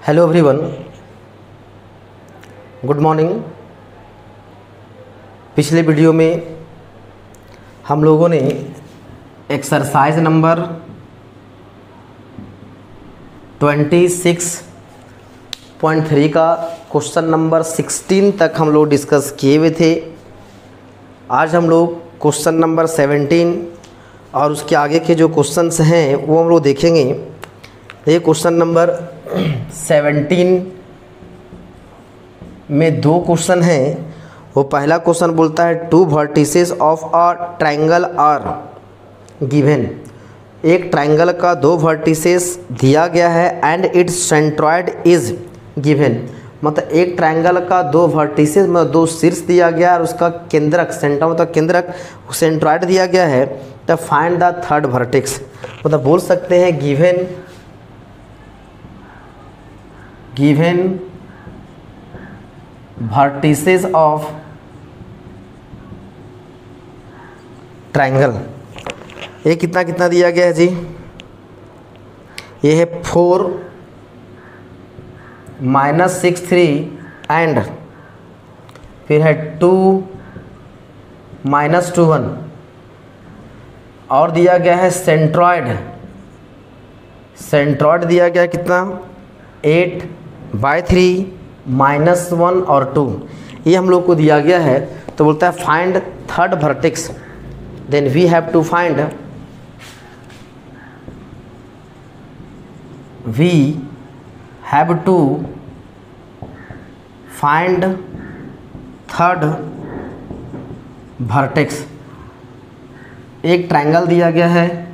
Hello everyone, good morning. पिछले video में हम लोगों ने एक्सरसाइज नंबर 26.3 का क्वेश्चन नंबर 16 तक हम लोग डिस्कस किए हुए थे। आज हम लोग क्वेश्चन नंबर 17 और उसके आगे के जो क्वेश्चंस हैं वो हम लोग देखेंगे। ये क्वेश्चन नंबर 17 में दो क्वेश्चन हैं। वो पहला क्वेश्चन बोलता है two vertices of a triangle are given. एक ट्रायंगल का दो वर्टिसेस दिया गया है and its centroid is given. मतलब एक ट्रायंगल का दो वर्टिसेस मतलब दो शीर्ष दिया गया और उसका केंद्रक सेंटर मतलब केंद्रक सेंट्रॉयड दिया गया है। तो फाइंड द थर्ड वर्टेक्स। मतलब बोल सकते हैं गिवन वर्टिसेस ऑफ ट्रायंगल। ये कितना कितना दिया गया है जी? ये है 4 -6 3 एंड फिर है 2 -2 1 और दिया गया है सेंट्रॉयड दिया गया कितना 8/3 -1 और 2। ये हम लोग को दिया गया है। तो बोलता है find third vertex. Then we have to find third vertex. एक ट्रायंगल दिया गया है,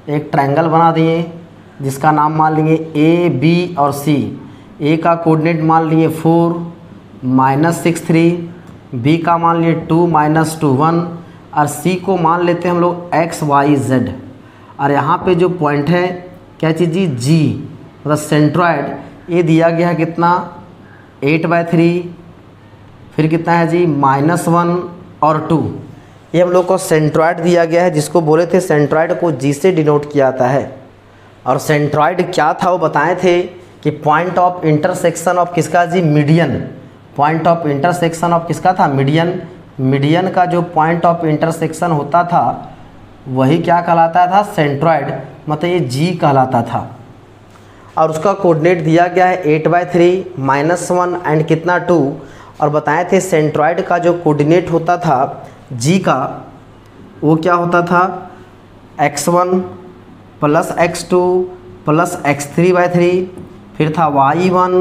एक ट्रायंगल बना दिए जिसका नाम मान लेंगे ए बी और सी। ए का कोऑर्डिनेट मान लिए 4 -6 3, बी का मान लिए 2 -2 1 और सी को मान लेते हैं हम लोग एक्स वाई जेड। और यहाँ पे जो पॉइंट है क्या चीज़ जी? जी मतलब सेंट्रॉयड। ये दिया गया है कितना 8/3, फिर कितना है जी -1 और 2। ये हम लोग को सेंट्रॉयड दिया गया है जिसको बोले थे सेंट्रॉयड को जी से डिनोट किया जाता है। और सेंट्रॉयड क्या था वो बताए थे कि पॉइंट ऑफ इंटरसेक्शन ऑफ किसका जी? Median. Point of intersection of किसका था? मीडियन। मीडियन का जो पॉइंट ऑफ इंटरसेक्शन होता था वही क्या कहलाता था? सेंट्रॉयड। मतलब ये जी कहलाता था। और उसका कोऑर्डिनेट दिया गया है 8/3 -1 एंड कितना 2। और बताए थे सेंट्रॉयड का जो कोऑर्डिनेट होता था जी का वो क्या होता था? x1 + x2 + x3/3, फिर था y1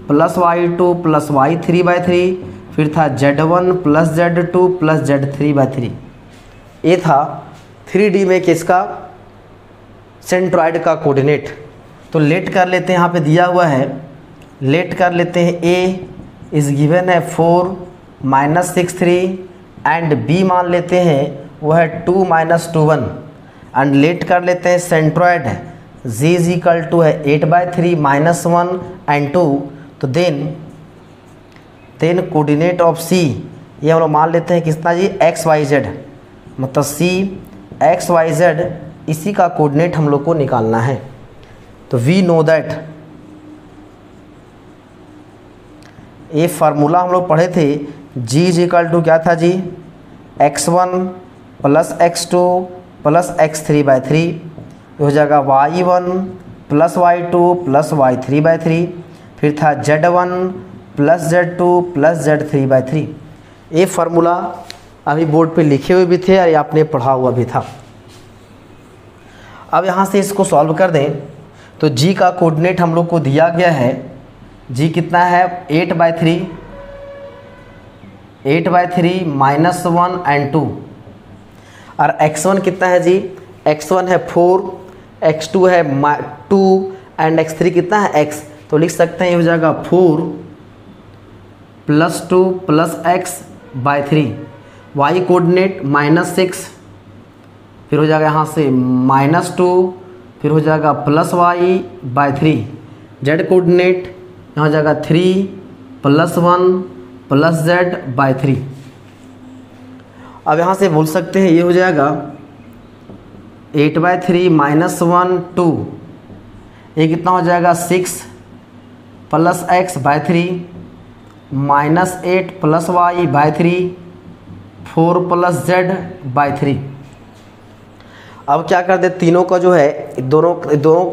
+ y2 + y3/3, फिर था z1 + z2 + z3/3। ये था 3D में किसका? सेंट्रॉयड का कोऑर्डिनेट। तो लेट कर लेते हैं, यहाँ पे दिया हुआ है, लेट कर लेते हैं। ए इज गिवन है 4 -6 3 एंड बी मान लेते हैं वो है 2 -2 1 एंड लेट कर लेते हैं centroid G is equal to है 8/3 -1 एंड 2। तो देन कोऑर्डिनेट ऑफ सी ये हम लोग मान लेते हैं कितना जी? XYZ। मतलब सी XYZ इसी का कोऑर्डिनेट हम लोग को निकालना है। तो वी नो दैट ये फार्मूला हम लोग पढ़े थे। जी इज इक्वल टू क्या था जी? x1 + x2 + x3/3 हो जाएगा y1 + y2 + y3/3, फिर था z1 + z2 + z3/3। ये फार्मूला अभी बोर्ड पे लिखे हुए भी थे और ये आपने पढ़ा हुआ भी था। अब यहाँ से इसको सॉल्व कर दें तो जी का कोऑर्डिनेट हम लोग को दिया गया है। जी कितना है? 8/3 -1 एंड 2। और x1 कितना है जी? x1 है 4, x2 है 2 एंड x3 कितना है? x। तो लिख सकते हैं ये हो जाएगा 4 + 2 + x/3। y कोऑर्डिनेट -6, फिर हो जाएगा यहाँ से -2, फिर हो जाएगा +y/3। z कोऑर्डिनेट यहाँ हो जाएगा 3 + 1 + z/3। अब यहाँ से बोल सकते हैं ये हो जाएगा 8/3 -1 2 ये कितना हो जाएगा 6 plus x by 3 minus 8 plus y by 3 4 plus z by 3। अब क्या कर दे, तीनों का जो है दोनों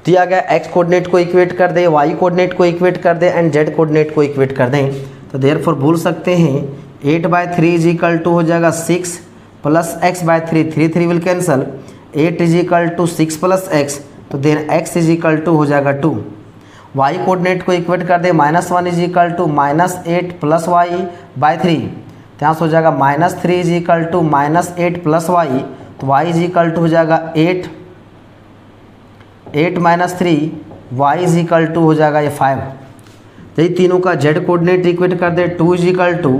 दिया गया एक्स कोऑर्डिनेट को इक्वेट कर दे, वाई कोऑर्डिनेट को इक्वेट कर दे एंड जेड कोऑर्डिनेट को इक्वेट कर दें। तो देयरफॉर बोल सकते हैं 8/3 इज इक्वल टू हो जाएगा 6 plus x by 3, 3 will cancel, 8 is equal to 6 plus x, तो then x is equal to हो जाएगा 2। वाई कोऑर्डिनेट को इक्वेट कर दे, -1 is equal to -8 plus y by 3, तो यहाँ से हो जाएगा -3 is equal to -8 plus y, तो y इज इक्वल टू हो जाएगा 8 minus 3, y is equal to हो जाएगा ये 5। यही तीनों का z कोऑर्डिनेट इक्वेट कर दे, 2 इज इक्वल टू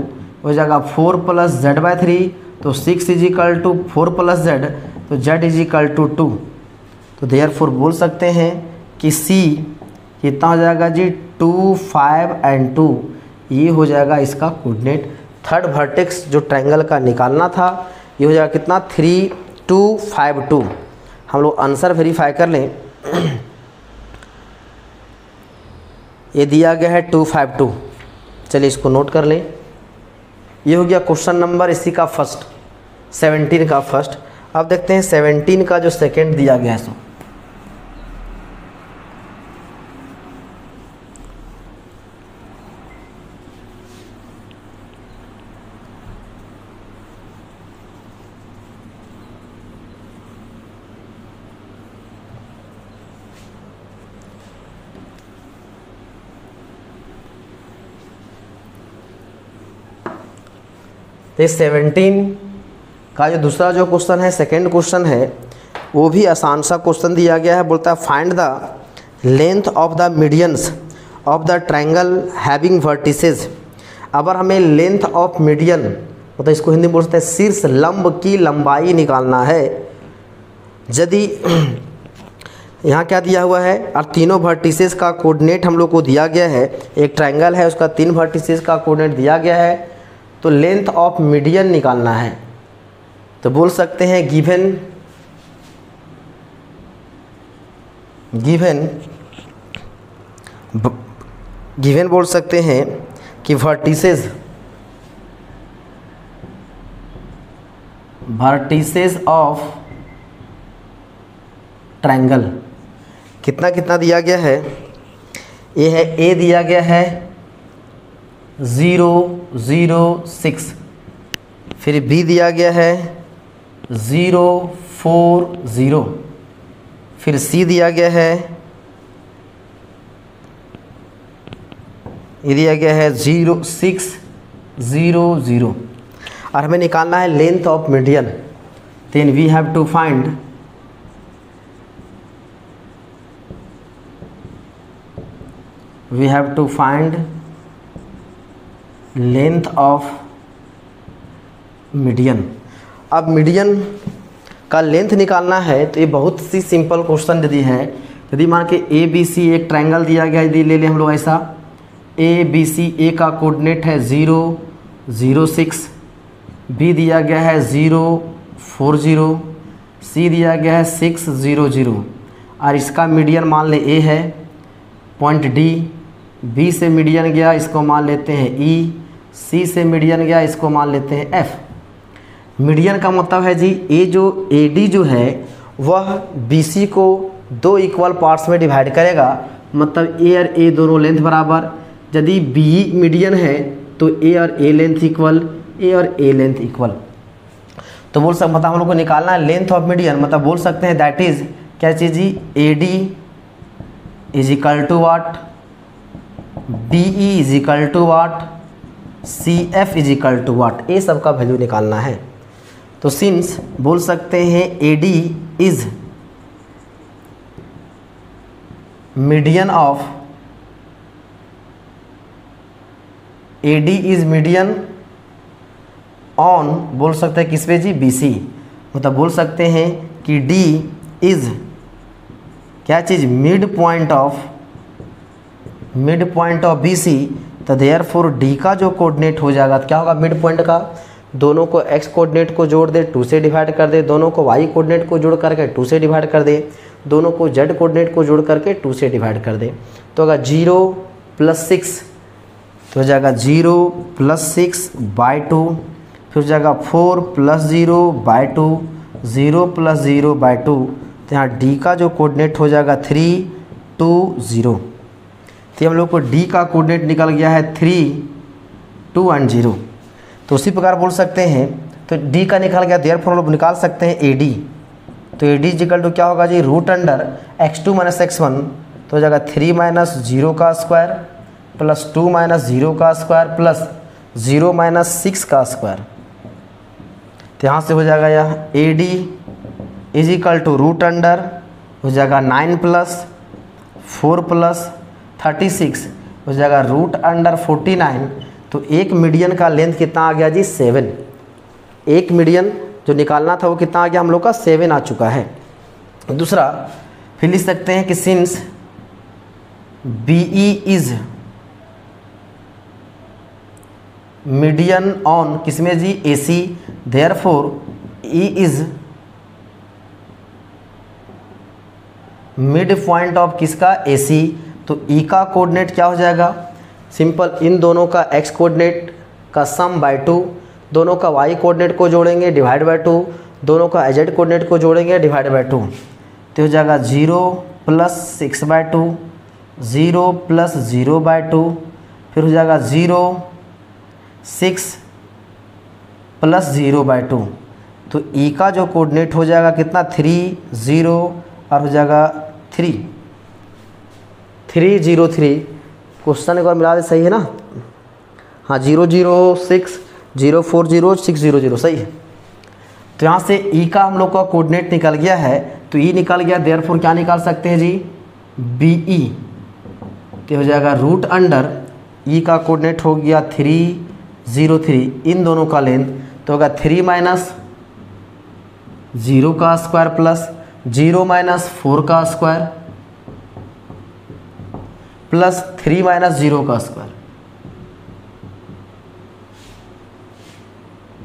हो जाएगा 4 प्लस जेड बाय 3, तो 6 is equal to 4 plus z, तो z इज इक्वल टू 2। तो देयरफॉर बोल सकते हैं कि c कितना हो जाएगा जी 2, 5 एंड 2, ये हो जाएगा इसका कोऑर्डिनेट। थर्ड वर्टेक्स जो ट्रायंगल का निकालना था ये हो जाएगा कितना 3, 2, 5, 2। हम लोग आंसर वेरीफाई कर लें। ये दिया गया है 2, 5, 2। चलिए इसको नोट कर लें। ये हो गया क्वेश्चन नंबर इसी का फर्स्ट, 17 का फर्स्ट। अब देखते हैं 17 का जो सेकंड दिया गया है सो तो 17 का जो दूसरा जो क्वेश्चन है, सेकंड क्वेश्चन है, वो भी आसान सा क्वेश्चन दिया गया है। बोलता है find the length of the medians of the triangle having vertices. अगर हमें लेंथ ऑफ मीडियन मतलब इसको हिंदी में बोल सकते हैं शीर्ष लंब की लंबाई निकालना है। यदि यहाँ क्या दिया हुआ है और तीनों वर्टिसेस का कोऑर्डिनेट हम लोग को दिया गया है, एक ट्रायंगल है उसका 3 वर्टिसेस का कोऑर्डिनेट दिया गया है, तो लेंथ ऑफ मीडियन निकालना है। तो बोल सकते हैं गिवन बोल सकते हैं कि वर्टिसेस ऑफ ट्रायंगल कितना कितना दिया गया है। ये है ए दिया गया है 0, 0, 6, फिर बी दिया गया है 0, 4, 0, फिर सी दिया गया है, ये दिया गया है 0, 6, 0, 0। और हमें निकालना है length of median. Then we have to find length of median. अब मीडियन का लेंथ निकालना है तो ये बहुत सी सिंपल क्वेश्चन यदि है, यदि मान के ए बी सी एक ट्रायंगल दिया गया, यदि ले लें हम लोग ऐसा ए बी सी, ए का कोऑर्डिनेट है 0, 0, 6, बी दिया गया है 0, 4, 0, सी दिया गया है 6, 0, 0, और इसका मीडियन मान ले ए है पॉइंट डी, बी से मीडियन गया इसको मान लेते हैं ई, सी से मीडियन गया इसको मान लेते हैं एफ। मीडियन का मतलब है जी ए जो ए डी जो है वह बी सी को 2 इक्वल पार्ट्स में डिवाइड करेगा, मतलब ए और ए दोनों लेंथ बराबर। यदि बी मीडियन है तो ए और ए लेंथ इक्वल, ए और ए लेंथ इक्वल। तो बोल सकते मतलब हम लोग को निकालना है लेंथ ऑफ मीडियन, मतलब बोल सकते हैं दैट इज क्या चीज़ G A D is equal to what, B E is equal to what, C F is equal to what, ये सब का वैल्यू निकालना है। तो सिंस बोल सकते हैं ए D is median of, A D is median on बोल सकते हैं किस पे जी बी सी, मतलब बोल सकते हैं कि डी इज क्या चीज़ mid point of B C. तो देयरफॉर डी का जो कोऑर्डिनेट हो जाएगा तो क्या होगा मिड पॉइंट का, दोनों को x कोऑर्डिनेट को जोड़ दे, 2 से डिवाइड कर दे, दोनों को y कोऑर्डिनेट को जोड़ करके 2 से डिवाइड कर दे, दोनों को z कोऑर्डिनेट को जोड़ करके 2 से डिवाइड कर दे। तो अगर 0 + 6 तो हो जाएगा 0 + 6/2, फिर हो जाएगा 4 + 0/2, 0 + 0/2। तो यहाँ d का जो कोऑर्डिनेट हो जाएगा 3, 2, 0। तो हम लोग को d का कोऑर्डिनेट निकल गया है 3, 2 और 0। तो उसी प्रकार बोल सकते हैं, तो d का निकल गया, देयरफॉर हम लोग निकाल सकते हैं AD। तो AD इक्वल टू क्या होगा जी, √x2 - x1। तो हो जाएगा 3 - 0 का स्क्वायर प्लस 2 - 0 का स्क्वायर प्लस 0 - 6 का स्क्वायर। तो यहाँ से हो जाएगा यह AD = हो जाएगा 9 + 4 + 36 हो जाएगा √49। तो एक मीडियन का लेंथ कितना आ गया जी, 7। एक मीडियन जो निकालना था वो कितना आ गया हम लोग का, 7 आ चुका है। दूसरा फिर लिख सकते हैं कि since BE is median on किसमें जी, AC, therefore E is mid point of किसका, AC। तो E का कोऑर्डिनेट क्या हो जाएगा, सिंपल, इन दोनों का x कोऑर्डिनेट का सम बाय 2, दोनों का y कोऑर्डिनेट को जोड़ेंगे डिवाइड बाय 2, दोनों का z कोऑर्डिनेट को जोड़ेंगे डिवाइड बाय 2। तो हो जाएगा 0 + 6/2, 0 + 0/2, फिर हो जाएगा 0, 6 + 0/2। तो E का जो कोऑर्डिनेट हो जाएगा कितना, 3, 0 और हो जाएगा 3, 3, 0, 3। क्वेश्चन एक बार मिला दे, सही है ना। हाँ, 0, 0, 6, 0, 4, 0, 6, 0, 0 सही है। तो यहाँ से E का हम लोग का कोऑर्डिनेट निकल गया है। तो E निकल गया, देयरफॉर क्या निकाल सकते हैं जी, BE। तो हो जाएगा √E का कोऑर्डिनेट हो गया 3, 0, 3, इन दोनों का लेंथ। तो होगा 3 - 0 का स्क्वायर प्लस 0 - 4 का स्क्वायर प्लस 3 - 0 का स्क्वायर।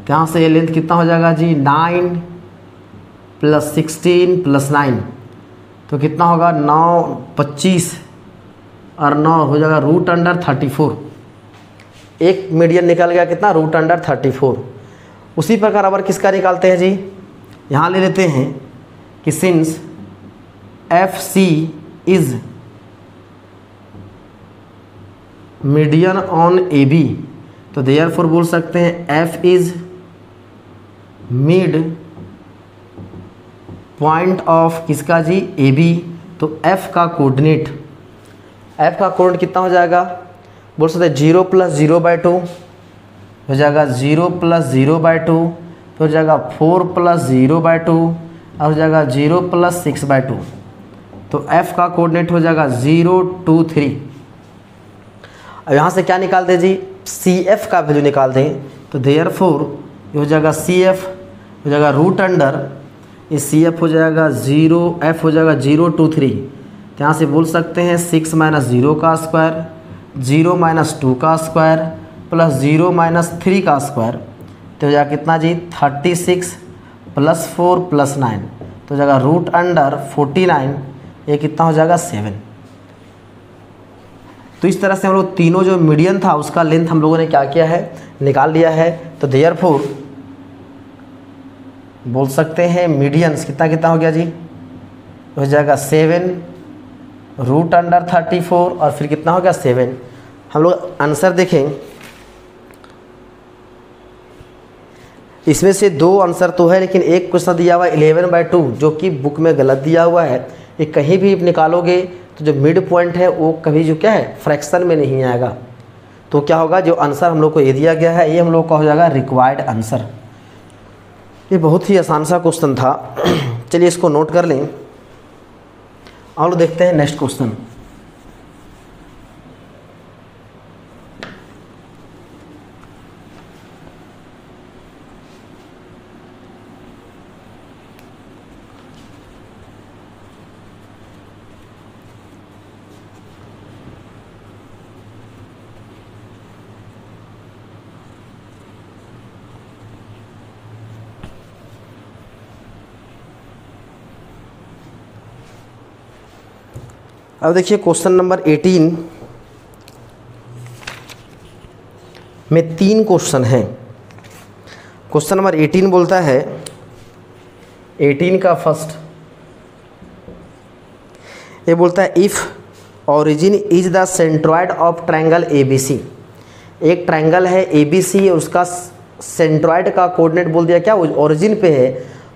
यहाँ से ये लेंथ कितना हो जाएगा जी, 9 + 16 + 9। तो कितना होगा, 9, 25 और 9 हो जाएगा √34। एक मीडियन निकल गया कितना, √34। उसी प्रकार अगर किसका निकालते हैं जी, यहाँ ले लेते हैं कि since FC is median on AB। तो देयरफॉर बोल सकते हैं F is mid point of किसका जी, AB। तो F का कोऑर्डिनेट कितना हो जाएगा, बोल सकते हैं 0 + 0/2 हो जाएगा 0 + 0/2, तो हो जाएगा 4 + 0/2 और हो जाएगा 0 + 6/2। तो F का कोऑर्डिनेट हो जाएगा 0, 2, 3। अब यहाँ से क्या निकाल दें जी, CF का वैल्यू निकाल दें। तो देयरफॉर ये हो जाएगा CF हो जाएगा ये CF हो जाएगा 0, F हो जाएगा 0, 2, 3। तो यहाँ से बोल सकते हैं 6 - 0 का स्क्वायर, 0 - 2 का स्क्वायर प्लस 0 - 3 का स्क्वायर। तो हो जाएगा कितना जी, 36 + 4 + 9। तो हो जाएगा √49। ये कितना हो जाएगा, 7। तो इस तरह से हम लोग तीनों जो मीडियन था उसका लेंथ हम लोगों ने क्या किया है, निकाल लिया है। तो देयरफॉर बोल सकते हैं मीडियंस कितना कितना हो गया जी, हो जाएगा 7 √34 और फिर कितना हो गया, 7। हम लोग आंसर देखें, इसमें से 2 आंसर तो है, लेकिन एक क्वेश्चन दिया हुआ है 11/2 जो कि बुक में गलत दिया हुआ है। ये कहीं भी निकालोगे तो जो मिड पॉइंट है वो कभी जो क्या है, फ्रैक्शन में नहीं आएगा। तो क्या होगा, जो आंसर हम लोग को ये दिया गया है ये हम लोग का हो जाएगा रिक्वायर्ड आंसर। ये बहुत ही आसान सा क्वेश्चन था। चलिए इसको नोट कर लें और देखते हैं नेक्स्ट क्वेश्चन। अब देखिए क्वेश्चन नंबर 18 में 3 क्वेश्चन हैं। क्वेश्चन नंबर 18 बोलता है, 18 का फर्स्ट ये बोलता है if origin is the centroid of triangle ABC। एक ट्रायंगल है ABC, उसका सेंट्रॉइड का कोऑर्डिनेट बोल दिया क्या, ओरिजिन पे है,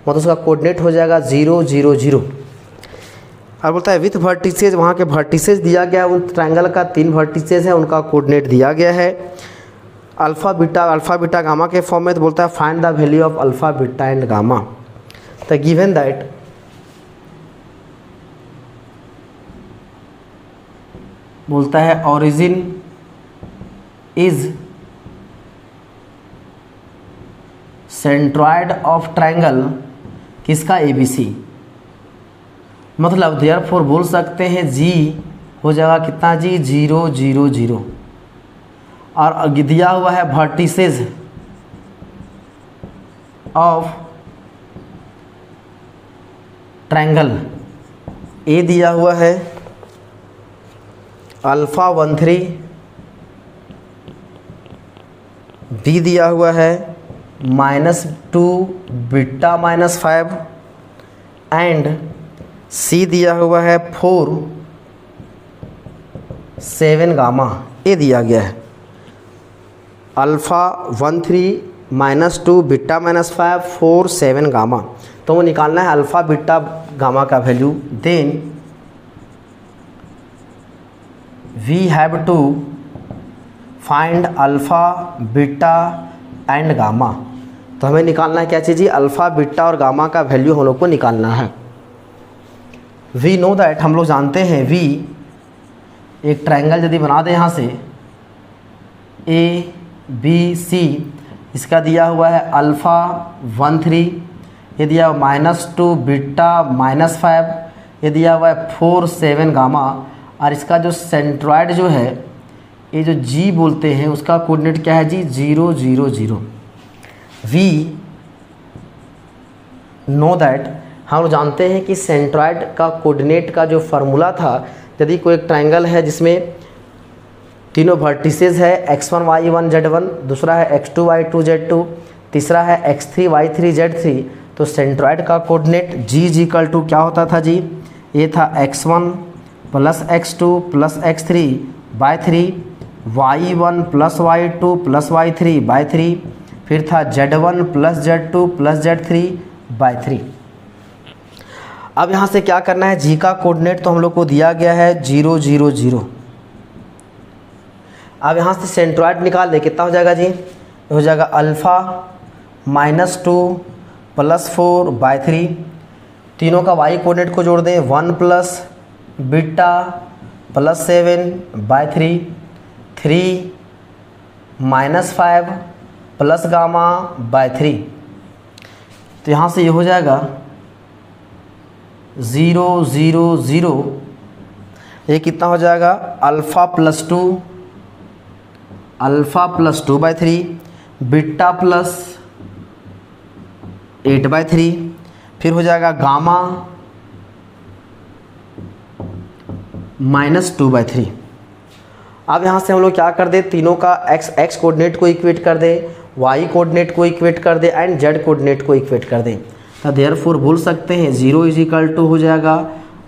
मतलब उसका कोऑर्डिनेट हो जाएगा 0 0 0। और बोलता है विथ वर्टिसेज, वहाँ के वर्टिसेज दिया गया, उन ट्रायंगल का 3 वर्टिसेज है, उनका कोऑर्डिनेट दिया गया है अल्फ़ा बीटा गामा के फॉर्म में। तो बोलता है find the value of alpha beta and gamma. तो गिवन दैट बोलता है origin is centroid of triangle किसका ABC, मतलब देयरफॉर बोल सकते हैं जी हो जाएगा कितना जी 0 0 0। और दिया हुआ है वर्टिसेज ऑफ ट्रायंगल ए दिया हुआ है अल्फ़ा 1 3, बी दिया हुआ है -2 बीटा -5 एंड सी दिया हुआ है 4 7 गामा। ये दिया गया है अल्फ़ा 1 3 -2 बीटा -5 4 7 गामा। तो वो निकालना है अल्फ़ा बीटा गामा का value. Then we have to find alpha beta and gamma. तो हमें निकालना है क्या चीज़, अल्फ़ा बीटा और गामा का वैल्यू हम लोग को निकालना है। वी नो दैट, हम लोग जानते हैं वी एक ट्रायंगल यदि बना दें यहाँ से ABC, इसका दिया हुआ है अल्फ़ा 1 3, ये दिया हुआ -2 बीटा -5, ये दिया हुआ है 4 7 गामा। और इसका जो सेंट्रॉइड जो है ये जो G बोलते हैं उसका कोऑर्डिनेट क्या है जी 0 0 0। वी नो दैट, हम जानते हैं कि सेंट्रॉइड का कोऑर्डिनेट का जो फार्मूला था, यदि कोई एक ट्रायंगल है जिसमें तीनों वर्टिसेस है x1 y1 z1, दूसरा है x2 y2 z2, तीसरा है x3 y3 z3, तो सेंट्रॉइड का कोऑर्डिनेट g = क्या होता था जी, ये था x1 + x2 + x3 / 3, y1 + y2 + y3 / 3, फिर था z1 + z2 + z3 / 3। अब यहाँ से क्या करना है, जी का कोऑर्डिनेट तो हम लोग को दिया गया है 0 0 0। अब यहाँ से सेंट्रॉइड निकाल दे, कितना हो जाएगा जी, हो जाएगा अल्फ़ा -2 + 4 / 3, तीनों का y कोऑर्डिनेट को जोड़ दें 1 + बीटा + 7 / 3, 3 -5 + गामा / 3। तो यहाँ से ये हो जाएगा 0 0 0। ये कितना हो जाएगा अल्फ़ा + 2 / 3 बीटा + 8 / 3, फिर हो जाएगा गामा -2 / 3। अब यहाँ से हम लोग क्या कर दे, तीनों का x कोऑर्डिनेट को इक्वेट कर दे, y कोऑर्डिनेट को इक्वेट कर दे एंड z कोऑर्डिनेट को इक्वेट कर दें। तो देयरफॉर बोल सकते हैं 0 = हो जाएगा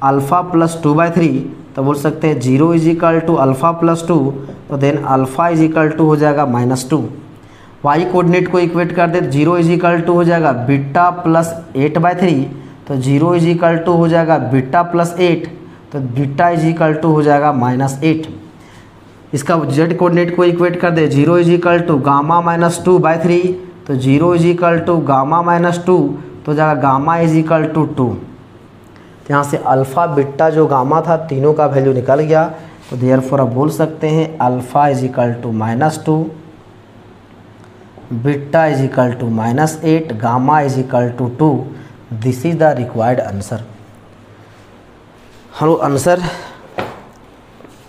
अल्फ़ा + 2 / 3, तो बोल सकते हैं 0 = अल्फ़ा + 2, तो देन अल्फ़ा = हो जाएगा -2। y कोऑर्डिनेट को इक्वेट कर दे, 0 = हो जाएगा बीटा + 8 / 3, तो 0 = हो जाएगा बीटा + 8, तो बीटा = हो जाएगा -8। इसका z कोऑर्डिनेट को इक्वेट कर दे, 0 = गामा -2 / 3, तो 0 = गामा -2, तो जाएगा गामा = 2। तो यहाँ से अल्फ़ा बीटा जो गामा था तीनों का वैल्यू निकल गया। तो देयरफॉर आप बोल सकते हैं alpha = -2, beta = -8, gamma = 2। This is the required answer. हम लोग आंसर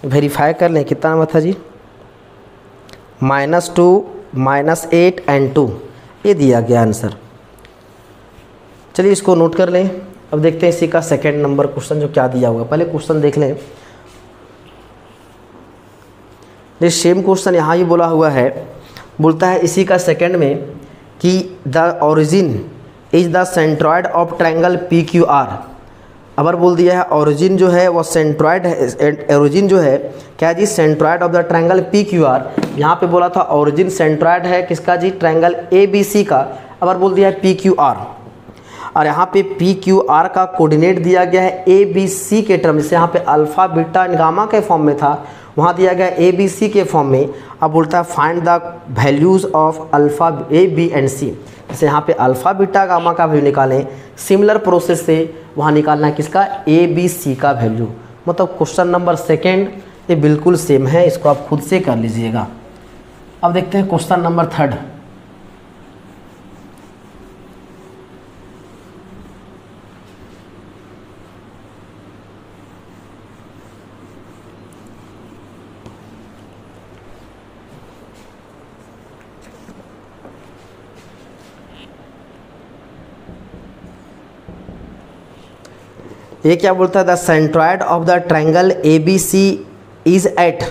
वेरीफाई कर लें, कितना नंबर था जी, -2 -8 एंड 2, ये दिया गया आंसर। चलिए इसको नोट कर लें। अब देखते हैं इसी का सेकेंड नंबर क्वेश्चन जो क्या दिया हुआ। पहले क्वेश्चन देख लें। ये सेम क्वेश्चन यहाँ ही बोला हुआ है, बोलता है इसी का सेकंड में कि the origin is the centroid of triangle P Q are. अबर बोल दिया है ओरिजिन जो है वो सेंट्रॉयड है, ओरिजिन जो है क्या G, centroid of the triangle P Q R. यहाँ पे बोला था ओरिजिन सेंट्रॉयड है किसका जी, ट्रायंगल ए बी सी का। अबर बोल दिया है पी क्यू आर, और यहाँ पे पी क्यू आर का कोऑर्डिनेट दिया गया है ए बी सी के टर्म, जैसे यहाँ पे अल्फा बीटा गामा के फॉर्म में था, वहाँ दिया गया ए बी सी के फॉर्म में। अब बोलता है find the values of alpha A B and C, जैसे यहाँ पे अल्फ़ा बीटा गामा का वैल्यू निकालें, सिमिलर प्रोसेस से वहाँ निकालना है किसका, ए बी सी का वैल्यू। मतलब क्वेश्चन नंबर सेकेंड ये बिल्कुल सेम है, इसको आप खुद से कर लीजिएगा। अब देखते हैं क्वेश्चन नंबर थर्ड। ये क्या बोलता है, the centroid of the triangle A B C is at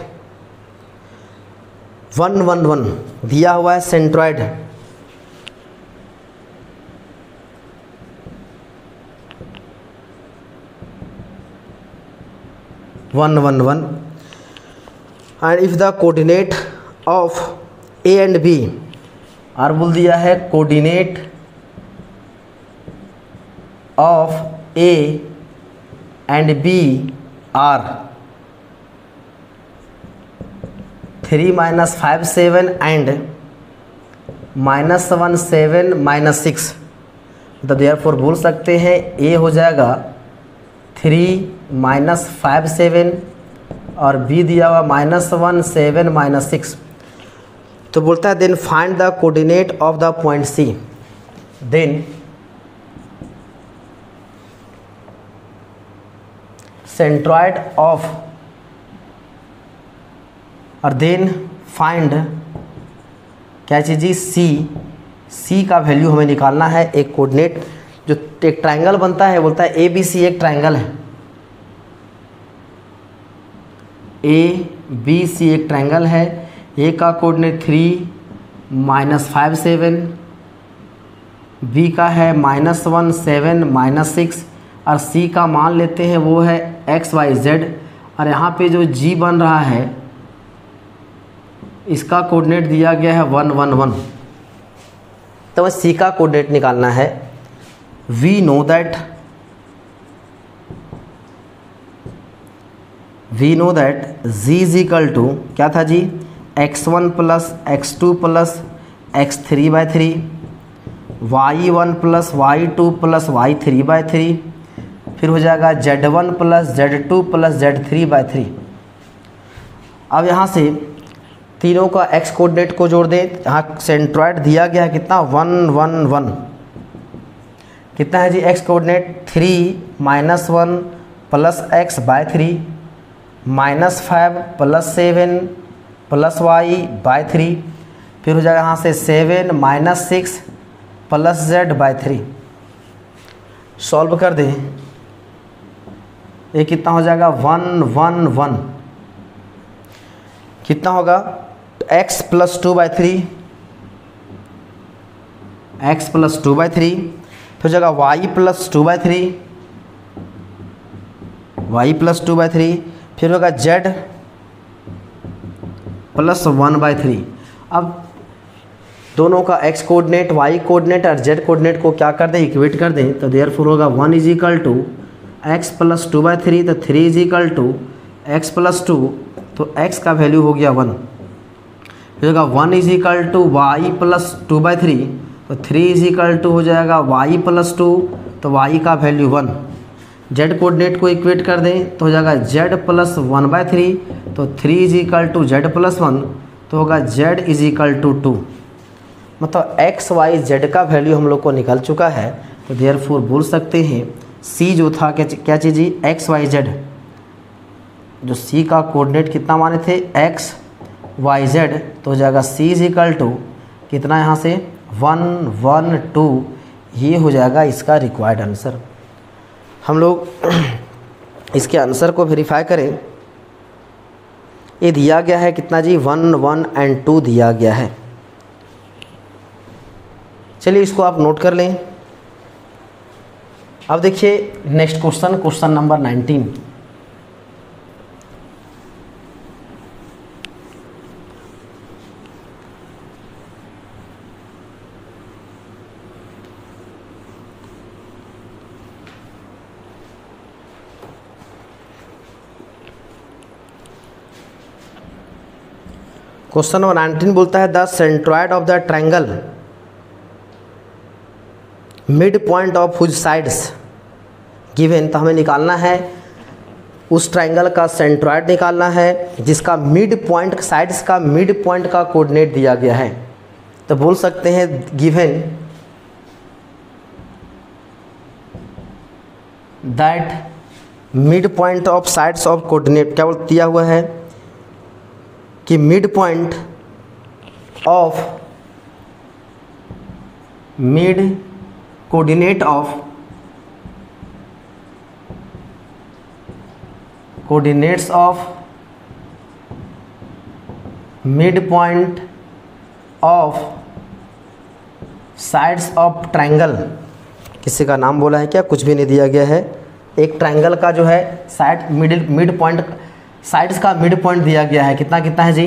1 1 1 दिया हुआ है centroid. One one one and if the coordinate of A and B और बोल दिया है coordinate of A and B are 3 -5 7 and -1 7 -6, तो देयरफॉर बोल सकते हैं ए हो जाएगा 3 -5 7 और बी दिया हुआ -1 7 -6। तो बोलता है then find the coordinate of the point C, then centroid of और देन फाइंड क्या चीज़ जी, सी का वैल्यू हमें निकालना है। एक कोऑर्डिनेट जो एक ट्रायंगल बनता है, बोलता है ए बी सी एक ट्रायंगल है, ए बी सी एक ट्रायंगल है। ए का कोऑर्डिनेट 3 -5 7, बी का है -1 7 -6 और सी का मान लेते हैं वो है एक्स वाई जेड। और यहाँ पे जो जी बन रहा है इसका कोऑर्डिनेट दिया गया है 1 1 1, तो सी का कोऑर्डिनेट निकालना है। We know that G is equal to क्या था G, x1 plus x2 plus x3/3, y1 plus y2 plus y3/3, फिर हो जाएगा z1 plus z2 plus z3/3। अब यहाँ से तीनों का x कोऑर्डिनेट को जोड़ दें। यहाँ सेंट्रॉयड दिया गया है कितना, 1 1 1, कितना है जी x coordinate 3 -1 plus x/3 -5 plus 7 plus y/3, फिर हो जाएगा यहाँ से 7 -6 प्लस z/3। सॉल्व कर दें, ये कितना हो जाएगा 1 1 1, कितना होगा x प्लस 2/3, x प्लस 2/3, फिर हो जाएगा y प्लस 2/3, y प्लस 2/3, फिर होगा z प्लस 1/3। अब दोनों का x कोऑर्डिनेट, y कोऑर्डिनेट और z कोऑर्डिनेट को क्या कर दें, इक्वेट कर दें। तो देयरफॉर होगा 1 is equal to x plus 2/3, तो 3 is equal to x plus 2, तो x का वैल्यू हो गया 1। फिर होगा 1 is equal to y plus 2/3, तो 3 इज इक्वल टू हो जाएगा y प्लस 2, तो y का वैल्यू 1। z कोऑर्डिनेट को इक्वेट कर दें तो हो जाएगा z प्लस 1/3, तो 3 is equal to z plus 1, तो होगा z इज इक्वल टू 2। मतलब x y z का वैल्यू हम लोग को निकल चुका है। तो देयरफॉर बोल सकते हैं c जो था क्या चीज़ जी, x y z, जो c का कोऑर्डिनेट कितना माने थे x y z, तो हो जाएगा c इज इक्वल टू कितना यहाँ से 1 1 2, ये हो जाएगा इसका रिक्वायर्ड आंसर। हम लोग इसके आंसर को वेरीफाई करें। ये दिया गया है कितना जी, 1 1 एंड 2 दिया गया है। चलिए इसको आप नोट कर लें। अब देखिए next question, question number 19। Question number 19 बोलता है the centroid of the triangle mid point of whose sides given. तो हमें निकालना है उस ट्रायंगल का सेंट्रॉइड निकालना है जिसका मिड पॉइंट, साइड्स का मिड पॉइंट का कोऑर्डिनेट दिया गया है। तो बोल सकते हैं given that mid point of sides of coordinate, क्या दिया हुआ है कि mid point of mid coordinate of coordinates of mid point of sides of triangle, किसी का नाम बोला है क्या, कुछ भी नहीं दिया गया है। एक ट्रायंगल का जो है साइड मिड पॉइंट, साइड्स का मिड पॉइंट दिया गया है, कितना कितना है जी,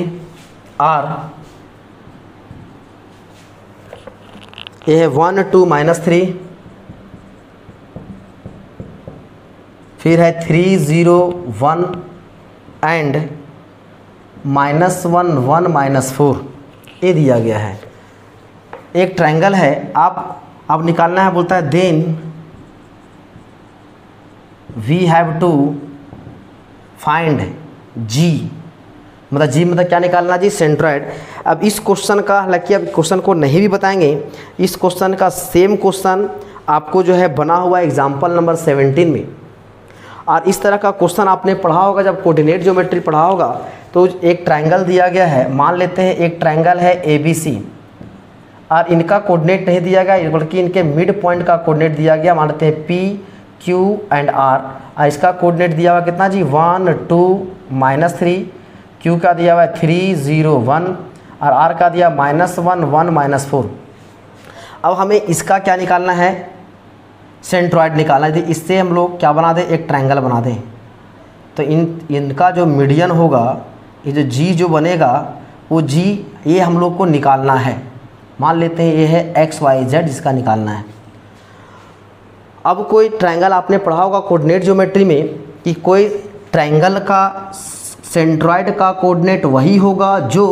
R। ये है 1 2 -3, फिर है 3 0 1 एंड -1 1 -4, ये दिया गया है। एक ट्रायंगल है, आप निकालना है, बोलता है then we have to find G, मतलब जी मतलब क्या निकालना जी, सेंट्रॉइड। अब इस क्वेश्चन का, हालांकि अब क्वेश्चन को नहीं भी बताएंगे, इस क्वेश्चन का सेम क्वेश्चन आपको जो है बना हुआ एग्जाम्पल नंबर 17 में। और इस तरह का क्वेश्चन आपने पढ़ा होगा जब कोऑर्डिनेट ज्योमेट्री पढ़ा होगा। तो एक ट्रायंगल दिया गया है, मान लेते हैं एक ट्रायंगल है ABC और इनका कोऑर्डिनेट नहीं दिया गया बल्कि इनके मिड पॉइंट का कोऑर्डिनेट दिया गया, मान लेते हैं P Q एंड R। और इसका कोऑर्डिनेट दिया हुआ कितना जी, 1 2 -3, Q का दिया हुआ है 3 0 1 और R का दिया -1 1 -4। अब हमें इसका क्या निकालना है, सेंट्रॉइड निकालना है। इससे हम लोग क्या बना दें, एक ट्रायंगल बना दें। तो इनका जो मीडियन होगा, ये जो G जो बनेगा वो G ये हम लोग को निकालना है। मान लेते हैं ये है XYZ जिसका निकालना है। अब कोई ट्रायंगल आपने पढ़ा होगा कोऑर्डिनेट ज्योमेट्री में कि कोई ट्रायंगल का सेंट्रॉइड का कोऑर्डिनेट वही होगा जो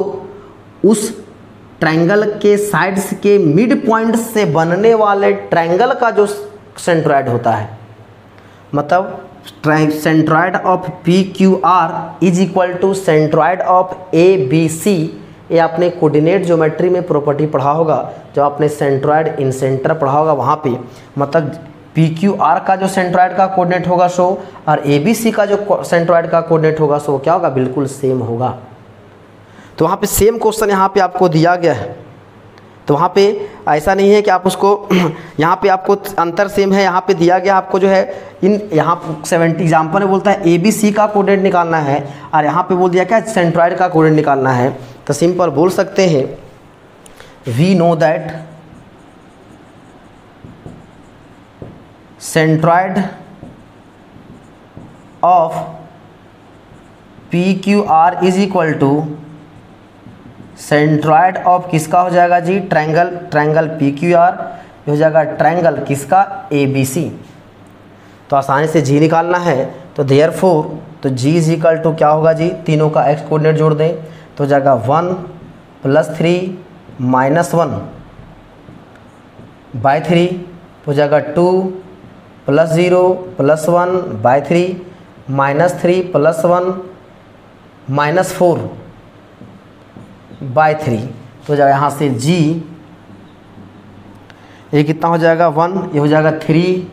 उस ट्रायंगल के साइड्स के मिड पॉइंट से बनने वाले ट्रायंगल का जो सेंट्रॉइड होता है। मतलब centroid of PQR is equal to centroid of ABC। ये आपने कोऑर्डिनेट ज्योमेट्री में प्रॉपर्टी पढ़ा होगा, जब आपने सेंट्रॉइड इन सेंटर पढ़ा होगा वहाँ पे। मतलब PQR का जो सेंट्रॉइड का कोऑर्डिनेट होगा सो और ABC का जो सेंट्रॉइड का कोऑर्डिनेट होगा सो क्या होगा, बिल्कुल सेम होगा। तो वहाँ पे सेम क्वेश्चन यहाँ पे आपको दिया गया है। तो वहाँ पे ऐसा नहीं है कि आप उसको यहाँ पे आपको अंतर सेम है, यहाँ पे दिया गया आपको जो है इन यहाँ 70 एग्जाम्पल में बोलता है ABC का कोऑर्डिनेट निकालना है और यहाँ पे बोल दिया क्या, सेंट्रॉइड का कोऑर्डिनेट निकालना है। तो सिंपल बोल सकते हैं we know that centroid of PQR is equal to centroid of किसका हो जाएगा जी, ट्रायंगल PQR, ये हो जाएगा ट्रायंगल किसका, ABC। तो आसानी से G निकालना है। तो देयरफॉर तो G इज इक्वल टू क्या होगा जी, तीनों का X कोऑर्डिनेट जोड़ दें तो हो जाएगा 1 + 3 -1 by 3 हो जाएगा 2 + 0 + 1 by 3 -3 + 1 -4 by 3। तो जाएगा यहाँ से G, ये कितना हो जाएगा 1, ये हो जाएगा 3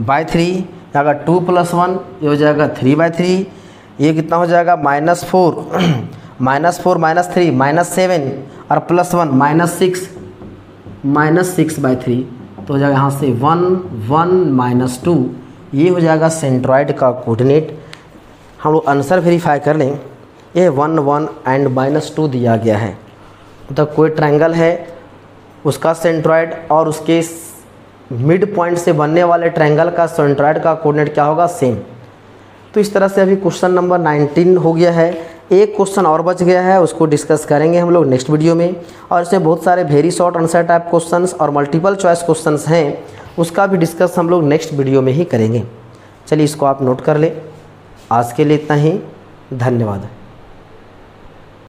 by 3, जाएगा 2 + 1, ये हो जाएगा 3 by 3, ये कितना हो जाएगा -4 -3 -7 और +1 -6 by 3। तो हो जाएगा यहाँ से 1 1 -2, ये हो जाएगा सेंट्रॉइड का कोऑर्डिनेट। हम लोग आंसर वेरीफाई कर लें। ये 1 1 एंड -2 दिया गया है। मतलब कोई ट्रायंगल है, उसका सेंट्रॉइड और उसके मिड पॉइंट से बनने वाले ट्रायंगल का सेंट्रॉइड का कोऑर्डिनेट क्या होगा, सेम। तो इस तरह से अभी क्वेश्चन नंबर 19 हो गया है। एक क्वेश्चन और बच गया है, उसको डिस्कस करेंगे हम लोग नेक्स्ट वीडियो में। और इसमें बहुत सारे very short answer type questions और मल्टीपल चॉइस क्वेश्चंस हैं, उसका भी डिस्कस हम लोग नेक्स्ट वीडियो में ही करेंगे। चलिए इसको आप नोट कर ले। आज के लिए इतना ही, धन्यवाद।